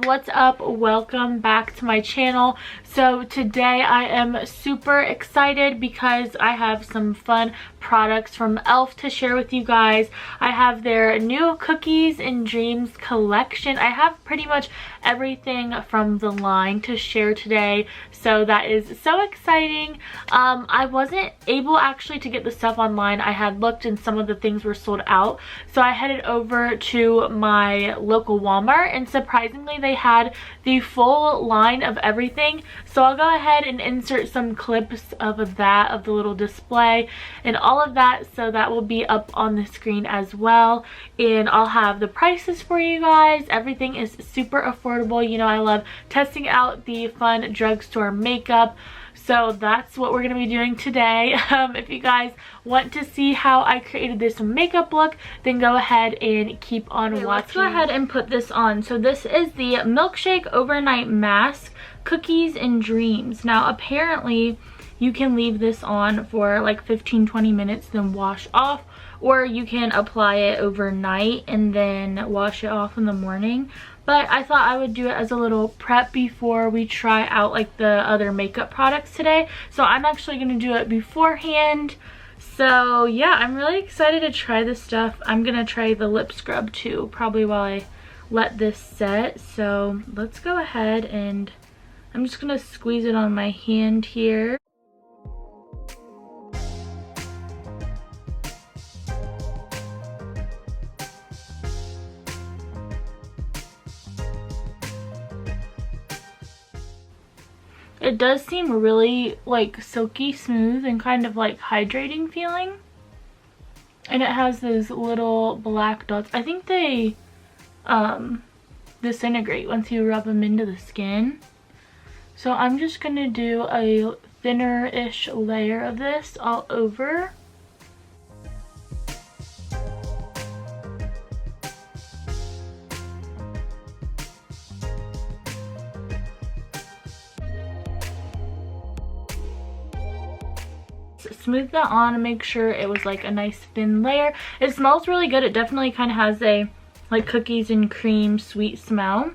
what's up? Welcome back to my channel. So today I am super excited because I have some fun products from e.l.f. to share with you guys. I have their new Cookies and Dreams collection. I have pretty much everything from the line to share today, so that is so exciting. I wasn't able actually to get the stuff online. I had looked and some of the things were sold out, so I headed over to my local Walmart and surprisingly they had the full line of everything. So I'll go ahead and insert some clips of that, of the little display and all of that, so that will be up on the screen as well, and I'll have the prices for you guys. Everything is super affordable. You know, I love testing out the fun drugstore makeup, so that's what we're going to be doing today. If you guys want to see how I created this makeup look, then go ahead and keep on watching. Let's go ahead and put this on. So this is the Milkshake Overnight Mask Cookies and Dreams. Now apparently you can leave this on for like 15-20 minutes then wash off, or you can apply it overnight and then wash it off in the morning. But I thought I would do it as a little prep before we try out like the other makeup products today. So I'm actually going to do it beforehand. So yeah, I'm really excited to try this stuff. I'm going to try the lip scrub too, probably while I let this set. So let's go ahead and I'm just going to squeeze it on my hand here. It does seem really like silky smooth and kind of like hydrating feeling. And it has those little black dots. I think they disintegrate once you rub them into the skin. So I'm just going to do a thinner-ish layer of this all over. Smooth that on and make sure it was like a nice thin layer. It smells really good. It definitely kind of has a like cookies and cream sweet smell.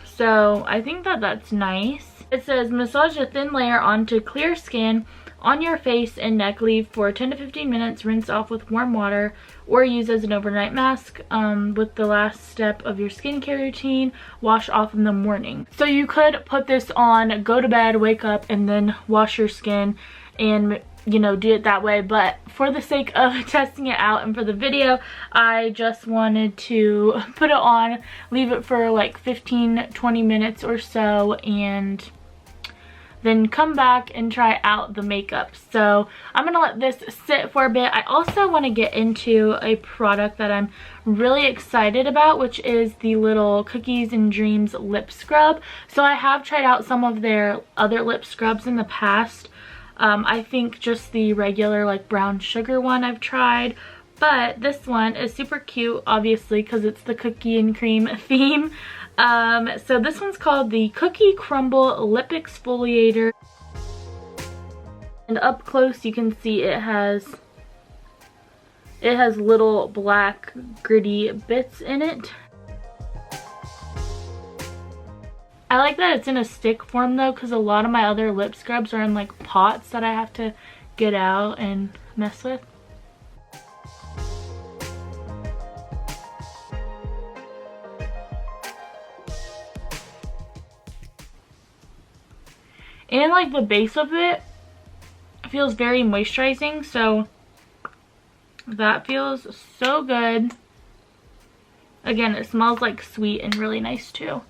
So I think that that's nice. It says massage a thin layer onto clear skin on your face and neck. Leave for 10 to 15 minutes. Rinse off with warm water or use as an overnight mask with the last step of your skincare routine. Wash off in the morning. So you could put this on, go to bed, wake up, and then wash your skin and, you know, do it that way. But for the sake of testing it out and for the video, I just wanted to put it on, leave it for like 15-20 minutes or so, and then come back and try out the makeup. So I'm gonna let this sit for a bit. I also want to get into a product that I'm really excited about, which is the little Cookies and Dreams lip scrub. So I have tried out some of their other lip scrubs in the past. I think just the regular like brown sugar one I've tried, but this one is super cute, obviously, because it's the cookie and cream theme. So this one's called the Cookie Crumble Lip Exfoliator, and up close you can see it has little black gritty bits in it. I like that it's in a stick form though, because a lot of my other lip scrubs are in like pots that I have to get out and mess with. And like the base of it feels very moisturizing, so that feels so good. Again, it smells like sweet and really nice too.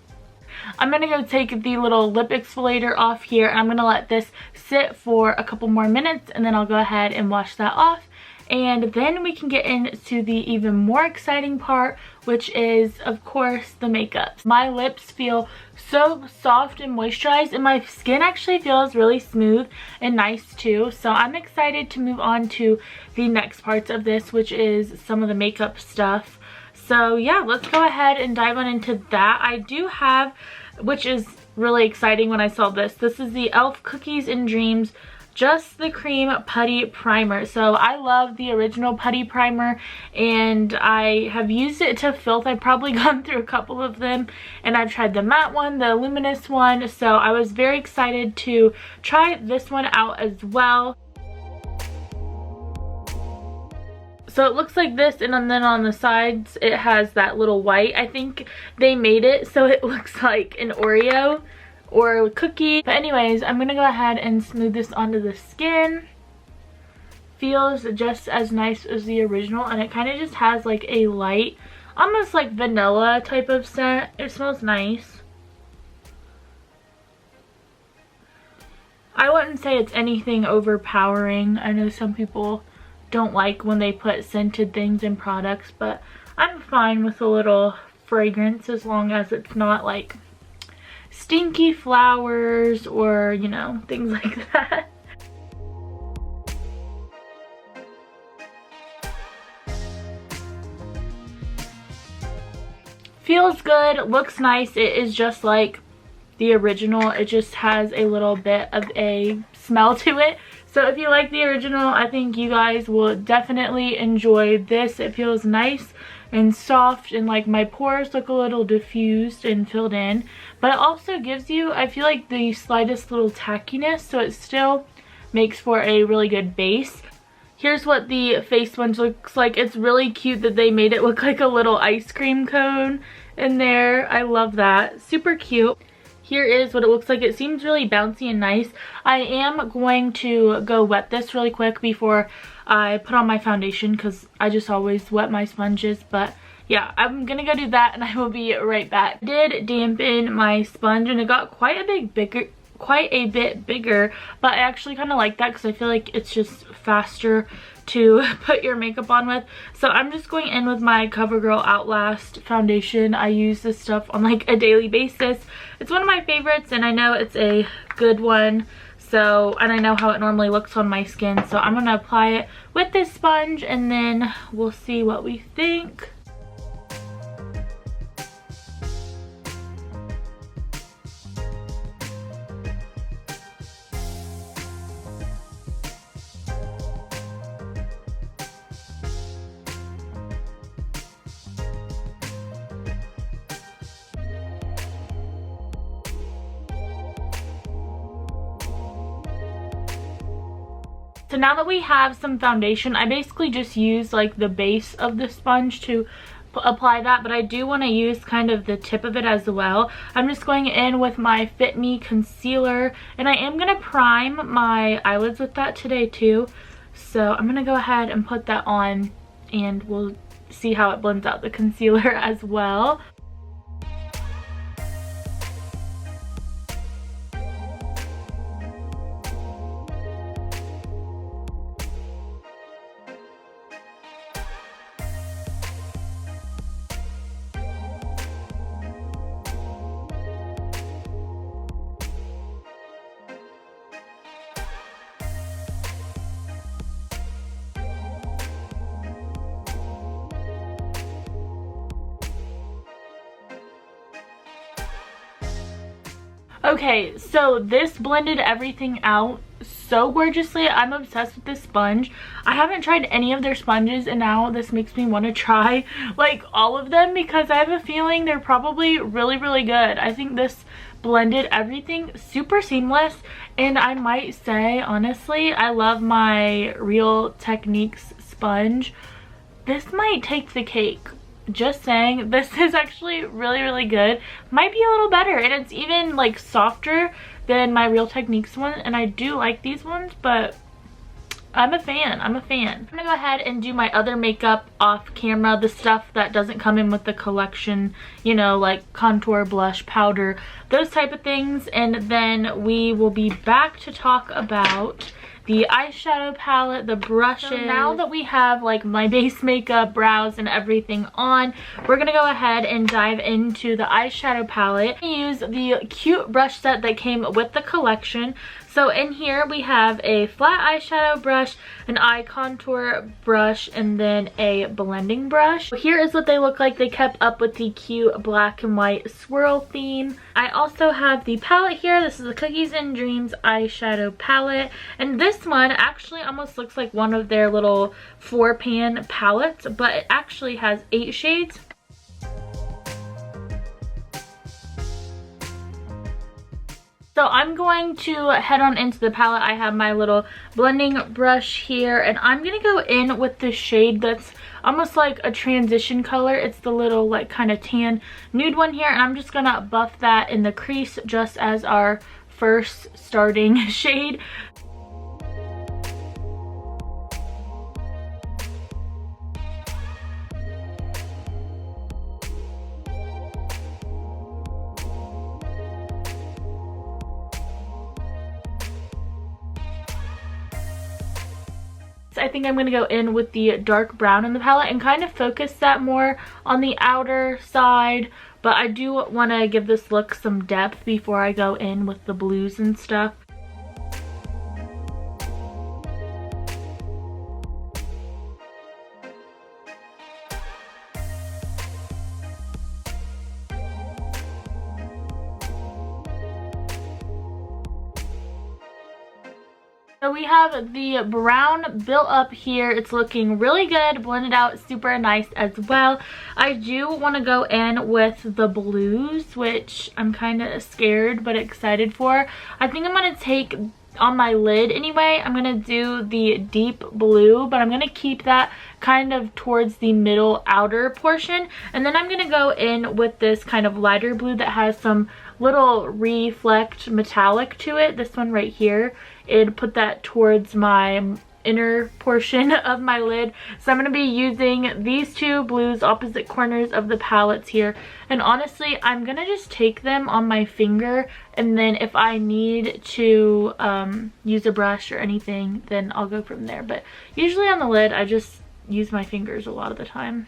I'm going to go take the little lip exfoliator off here, and I'm going to let this sit for a couple more minutes, and then I'll go ahead and wash that off. And then we can get into the even more exciting part, which is, of course, the makeup. My lips feel so soft and moisturized, and my skin actually feels really smooth and nice too. So I'm excited to move on to the next parts of this, which is some of the makeup stuff. So yeah, let's go ahead and dive on into that. I do have, which is really exciting when I saw this, this is the e.l.f. Cookies and Dreams Just the Cream Putty Primer. So I love the original putty primer, and I have used it to filth. I've probably gone through a couple of them, and I've tried the matte one, the luminous one, so I was very excited to try this one out as well. So it looks like this, and then on the sides it has that little white. I think they made it so it looks like an Oreo or a cookie. But anyways, I'm gonna go ahead and smooth this onto the skin. Feels just as nice as the original, and it kind of just has like a light, almost like vanilla type of scent. It smells nice. I wouldn't say it's anything overpowering. I know some people don't like when they put scented things in products, but I'm fine with a little fragrance as long as it's not like stinky flowers or, you know, things like that. Feels good, looks nice. It is just like the original. It just has a little bit of a smell to it. So if you like the original, I think you guys will definitely enjoy this. It feels nice and soft, and like my pores look a little diffused and filled in. But it also gives you, I feel like, the slightest little tackiness, so it still makes for a really good base. Here's what the face sponge looks like. It's really cute that they made it look like a little ice cream cone in there. I love that. Super cute. Here is what it looks like. It seems really bouncy and nice. I am going to go wet this really quick before I put on my foundation, because I just always wet my sponges. But yeah, I'm gonna go do that, and I will be right back. I did dampen my sponge, and it got quite a bit bigger, but I actually kind of like that because I feel like it's just faster to put your makeup on with. So I'm just going in with my CoverGirl Outlast foundation. I use this stuff on like a daily basis. It's one of my favorites, and I know it's a good one. So, and I know how it normally looks on my skin. So I'm gonna apply it with this sponge, and then we'll see what we think. So now that we have some foundation, I basically just use like the base of the sponge to apply that, but I do want to use kind of the tip of it as well. I'm just going in with my Fit Me concealer, and I am going to prime my eyelids with that today too. So I'm going to go ahead and put that on, and we'll see how it blends out the concealer as well. Okay, so this blended everything out so gorgeously. I'm obsessed with this sponge. I haven't tried any of their sponges, and now this makes me want to try like all of them, because I have a feeling they're probably really, really good. I think this blended everything super seamless, and I might say honestly, I love my Real Techniques sponge. This might take the cake. Just saying, this is actually really, really good. Might be a little better, and it's even like softer than my Real Techniques one, and I do like these ones, but I'm a fan. I'm gonna go ahead and do my other makeup off camera, the stuff that doesn't come in with the collection, you know, like contour, blush, powder, those type of things, and then we will be back to talk about the eyeshadow palette, the brushes. So now that we have like my base makeup, brows, and everything on, we're gonna go ahead and dive into the eyeshadow palette. I use the cute brush set that came with the collection. So in here we have a flat eyeshadow brush, an eye contour brush, and then a blending brush. Here is what they look like. They kept up with the cute black and white swirl theme. I also have the palette here. This is the Cookies and Dreams eyeshadow palette. And this one actually almost looks like one of their little 4-pan palettes, but it actually has 8 shades. So I'm going to head on into the palette. I have my little blending brush here, and I'm going to go in with the shade that's almost like a transition color. It's the little like kind of tan nude one here, and I'm just going to buff that in the crease just as our first starting shade. I think I'm going to go in with the dark brown in the palette and kind of focus that more on the outer side, but I do want to give this look some depth before I go in with the blues and stuff. So we have the brown built up here. It's looking really good, blended out super nice as well. I do want to go in with the blues, which I'm kind of scared but excited for. I think I'm going to take on my lid anyway. I'm going to do the deep blue, but I'm going to keep that kind of towards the middle outer portion. And then I'm going to go in with this kind of lighter blue that has some little reflect metallic to it. This one right here. And put that towards my inner portion of my lid. So I'm going to be using these two blues opposite corners of the palettes here. And honestly, I'm going to just take them on my finger, and then if I need to use a brush or anything, then I'll go from there. But usually on the lid, I just use my fingers a lot of the time.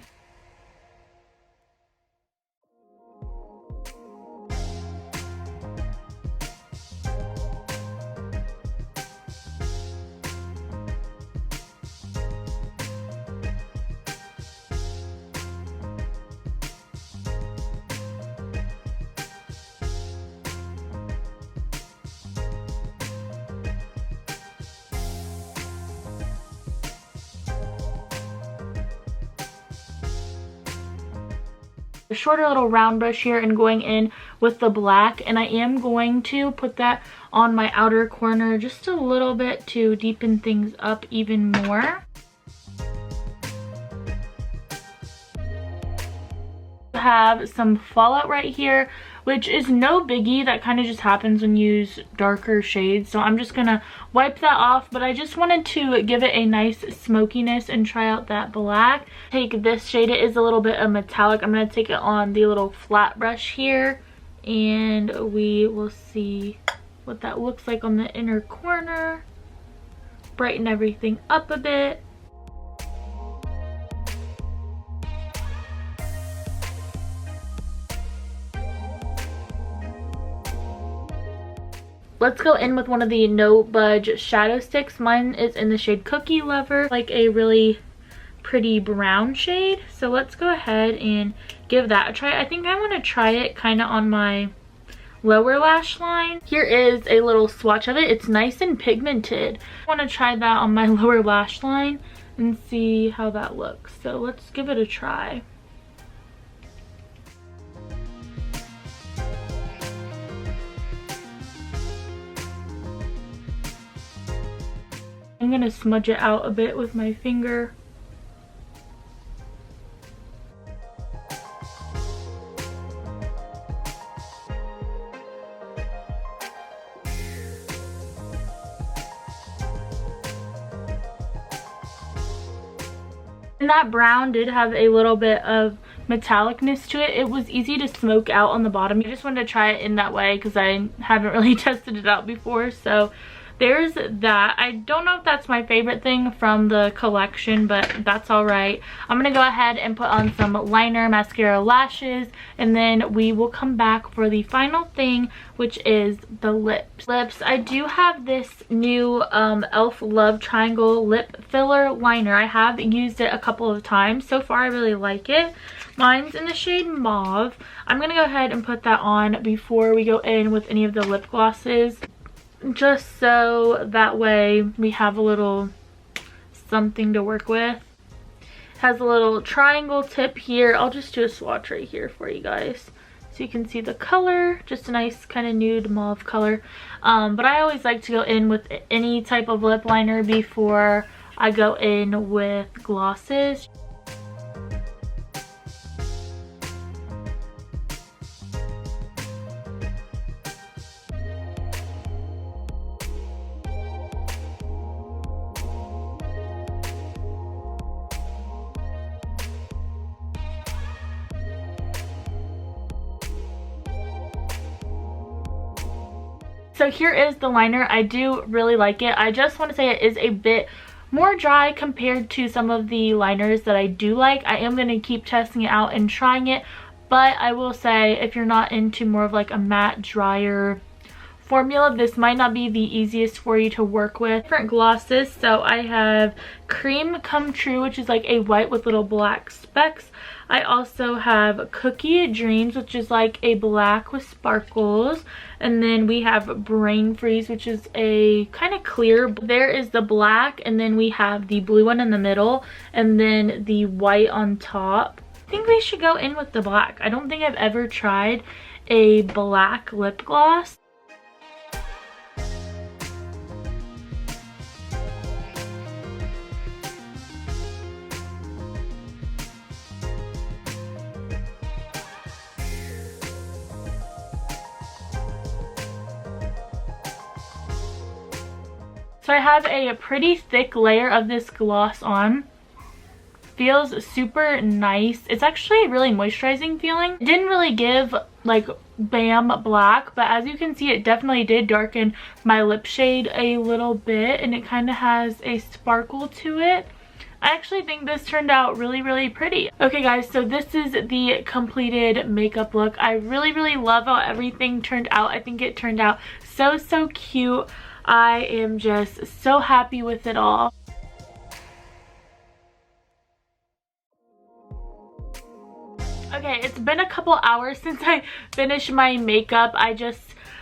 A shorter little round brush here and going in with the black, and I am going to put that on my outer corner just a little bit to deepen things up even more. I have some fallout right here, which is no biggie. That kind of just happens when you use darker shades, so I'm just gonna wipe that off. But I just wanted to give it a nice smokiness and try out that black. Take this shade, it is a little bit of metallic. I'm gonna take it on the little flat brush here, and we will see what that looks like on the inner corner. Brighten everything up a bit. Let's go in with one of the No Budge shadow sticks. Mine is in the shade Cookie Lover, like a really pretty brown shade. So let's go ahead and give that a try. I think I want to try it kind of on my lower lash line. Here is a little swatch of it. It's nice and pigmented. I want to try that on my lower lash line and see how that looks. So let's give it a try. I'm gonna smudge it out a bit with my finger. And that brown did have a little bit of metallicness to it. It was easy to smoke out on the bottom. I just wanted to try it in that way because I haven't really tested it out before. So there's that. I don't know if that's my favorite thing from the collection, but that's all right. I'm gonna go ahead and put on some liner, mascara, lashes, and then we will come back for the final thing, which is the lips. I do have this new e.l.f. Love Triangle lip filler liner. I have used it a couple of times. So far I really like it. Mine's in the shade Mauve. I'm gonna go ahead and put that on before we go in with any of the lip glosses, just so that way we have a little something to work with. It has a little triangle tip here. I'll just do a swatch right here for you guys so you can see the color. Just a nice kind of nude mauve color. But I always like to go in with any type of lip liner before I go in with glosses. So here is the liner. I do really like it. I just want to say it is a bit more dry compared to some of the liners that I do like. I am going to keep testing it out and trying it, but I will say if you're not into more of like a matte, drier formula, this might not be the easiest for you to work with. Different glosses. So I have Cream Come True, which is like a white with little black specks. I also have Cookie Dreams, which is like a black with sparkles. And then we have Brain Freeze, which is a kind of clear. There is the black, and then we have the blue one in the middle, and then the white on top. I think we should go in with the black. I don't think I've ever tried a black lip gloss. So I have a pretty thick layer of this gloss on. Feels super nice. It's actually really moisturizing feeling. It didn't really give like bam black, but as you can see, it definitely did darken my lip shade a little bit, and it kind of has a sparkle to it. I actually think this turned out really, really pretty. Okay guys, so this is the completed makeup look. I really, really love how everything turned out. I think it turned out so, so cute. I am just so happy with it all. Okay, it's been a couple hours since I finished my makeup. I just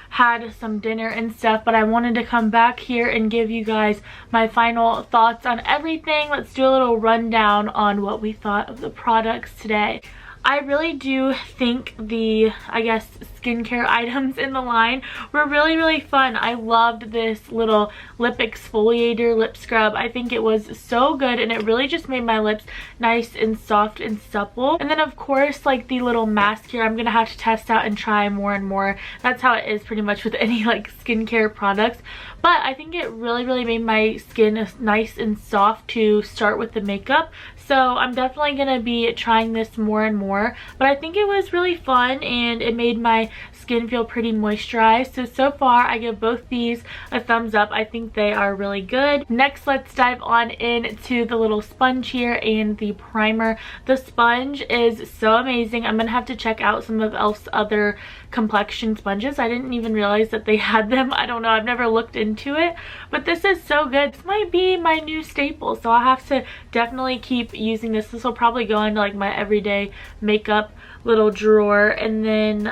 had some dinner and stuff, but I wanted to come back here and give you guys my final thoughts on everything. Let's do a little rundown on what we thought of the products today. I really do think the, I guess, skincare items in the line were really, really fun. I loved this little lip exfoliator lip scrub. I think it was so good, and it really just made my lips nice and soft and supple. And then of course, like the little mask here, I'm gonna have to test out and try more and more. That's how it is pretty much with any like skincare products. But I think it really, really made my skin nice and soft to start with the makeup. So I'm definitely going to be trying this more and more. But I think it was really fun, and it made my skin feel pretty moisturized. So far I give both these a thumbs up. I think they are really good. Next, let's dive on into the little sponge here and the primer. The sponge is so amazing. I'm going to have to check out some of e.l.f.'s other complexion sponges. I didn't even realize that they had them. I don't know. I've never looked into it. But this is so good. This might be my new staple. So I'll have to definitely keep using this. This will probably go into like my everyday makeup little drawer. And then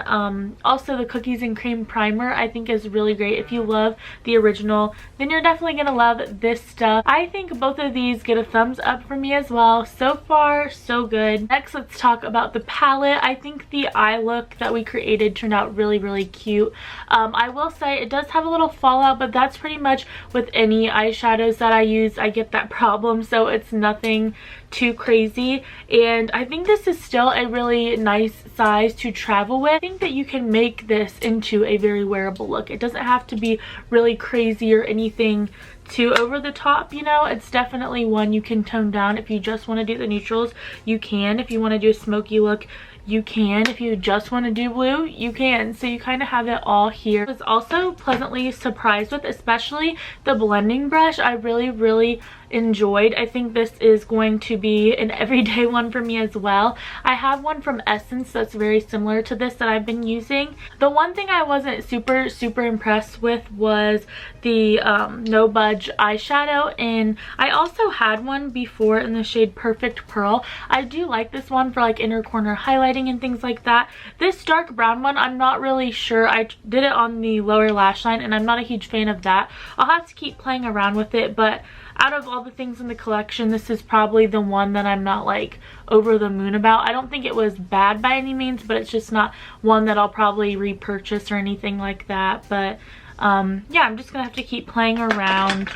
also the Cookies and Cream primer I think is really great. If you love the original, then you're definitely gonna love this stuff. I think both of these get a thumbs up for me as well. So far, so good. Next, let's talk about the palette. I think the eye look that we created turned out really, really cute. I will say it does have a little fallout, but that's pretty much with any eyeshadows that I use. I get that problem, so it's nothing too crazy. And I think this is still a really nice size to travel with. I think that you can make this into a very wearable look. It doesn't have to be really crazy or anything too over the top, you know. It's definitely one you can tone down. If you just want to do the neutrals, you can. If you want to do a smoky look, you can. If you just want to do blue, you can. So you kind of have it all here. I was also pleasantly surprised with, especially the blending brush. I really enjoyed. I think this is going to be an everyday one for me as well. I have one from Essence that's very similar to this that I've been using. The one thing I wasn't super impressed with was the No Budge eyeshadow, and I also had one before in the shade Perfect Pearl. I do like this one for like inner corner highlighting and things like that. This dark brown one, I'm not really sure. I did it on the lower lash line and I'm not a huge fan of that. I'll have to keep playing around with it, but out of all the things in the collection, this is probably the one that I'm not like over the moon about. I don't think it was bad by any means, but it's just not one that I'll probably repurchase or anything like that. But yeah, I'm just gonna have to keep playing around.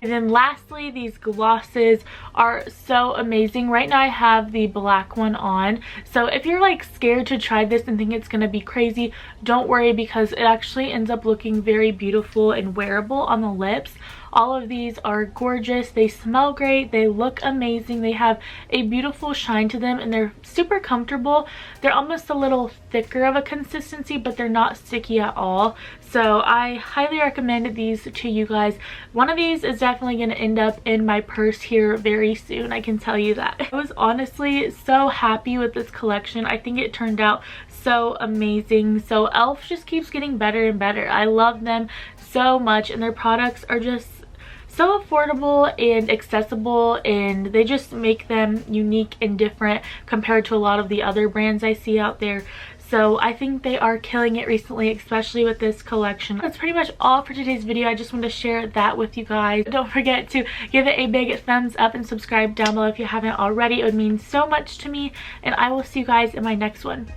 And then lastly, these glosses are so amazing. Right now I have the black one on. So if you're like scared to try this and think it's gonna be crazy, don't worry, because it actually ends up looking very beautiful and wearable on the lips. All of these are gorgeous. They smell great. They look amazing. They have a beautiful shine to them and they're super comfortable. They're almost a little thicker of a consistency, but they're not sticky at all. So I highly recommend these to you guys. One of these is definitely going to end up in my purse here very soon. I can tell you that. I was honestly so happy with this collection. I think it turned out so amazing. So e.l.f. just keeps getting better and better. I love them so much and their products are just so affordable and accessible, and they just make them unique and different compared to a lot of the other brands I see out there. So I think they are killing it recently, especially with this collection. That's pretty much all for today's video. I just wanted to share that with you guys. Don't forget to give it a big thumbs up and subscribe down below if you haven't already. It would mean so much to me, and I will see you guys in my next one.